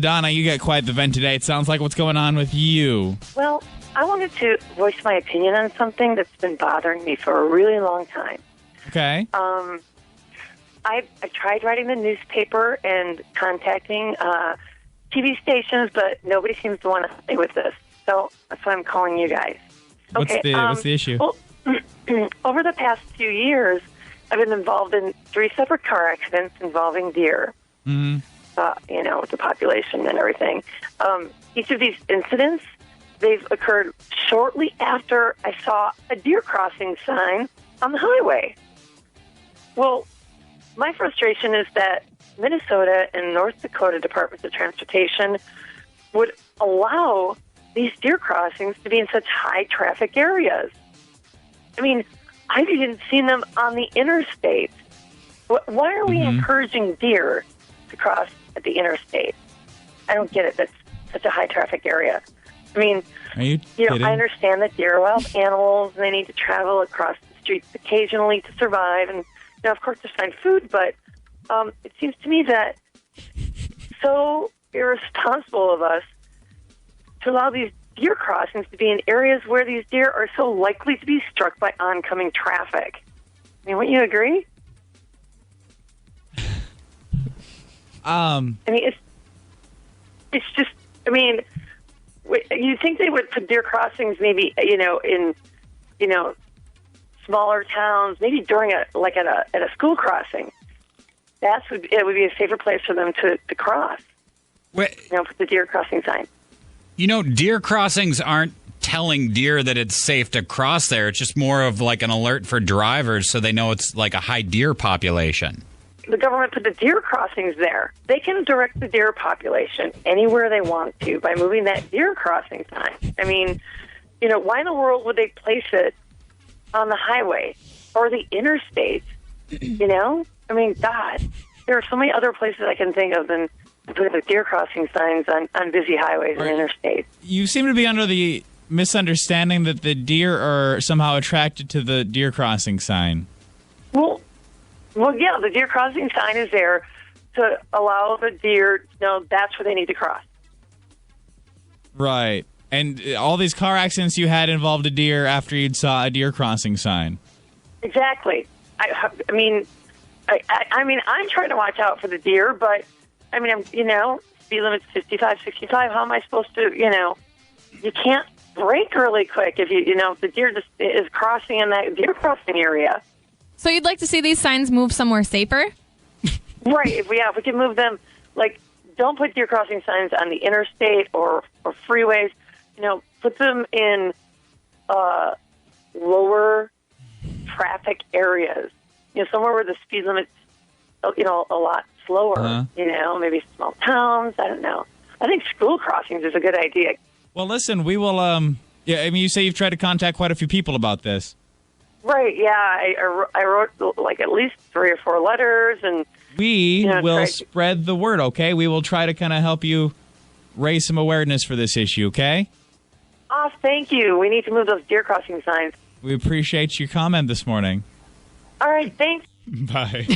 Donna, you got quite the vent today. It sounds like what's going on with you. Well, I wanted to voice my opinion on something that's been bothering me for a really long time. Okay. I tried writing the newspaper and contacting TV stations, but nobody seems to want to help me with this. So that's why I'm calling you guys. What's the issue? Well, over the past few years, I've been involved in 3 separate car accidents involving deer. Mm-hmm. With the population and everything. Each of these incidents, they've occurred shortly after I saw a deer crossing sign on the highway. Well, my frustration is that Minnesota and North Dakota Departments of Transportation would allow these deer crossings to be in such high traffic areas. I mean, I've even seen them on the interstate. Why are we encouraging deer to cross at the interstate? I don't get it. That's such a high traffic area. I mean, are you kidding? I understand that deer are wild animals and they need to travel across the streets occasionally to survive and, of course, to find food, but it seems to me that so irresponsible of us to allow these deer crossings to be in areas where these deer are so likely to be struck by oncoming traffic. I mean, wouldn't you agree? I mean, it's just, I mean, you think they would put deer crossings maybe, in, smaller towns, maybe during at a school crossing. It would be a safer place for them to cross. Wait. Put the deer crossing sign. Deer crossings aren't telling deer that it's safe to cross there. It's just more of like an alert for drivers so they know it's like a high deer population. The government put the deer crossings there. They can direct the deer population anywhere they want to by moving that deer crossing sign. I mean, why in the world would they place it on the highway or the interstate? I mean, God, there are so many other places I can think of than putting the deer crossing signs on busy highways and interstates. You seem to be under the misunderstanding that the deer are somehow attracted to the deer crossing sign. Well, yeah, the deer crossing sign is there to allow the deer to know that's where they need to cross. Right. And all these car accidents you had involved a deer after you'd saw a deer crossing sign. Exactly. I mean, I'm trying to watch out for the deer, but, speed limit's 55, 65. How am I supposed to, you can't brake really quick if if the deer just is crossing in that deer crossing area. So you'd like to see these signs move somewhere safer? Right. If we can move them, don't put deer crossing signs on the interstate or freeways. Put them in lower traffic areas. Somewhere where the speed limit's, a lot slower. Maybe small towns. I don't know. I think school crossings is a good idea. Well, listen, we will. You say you've tried to contact quite a few people about this. Right, yeah. I wrote at least 3 or 4 letters, and we will spread the word, okay? We will try to kind of help you raise some awareness for this issue, okay? Oh, thank you. We need to move those deer crossing signs. We appreciate your comment this morning. All right, thanks. Bye.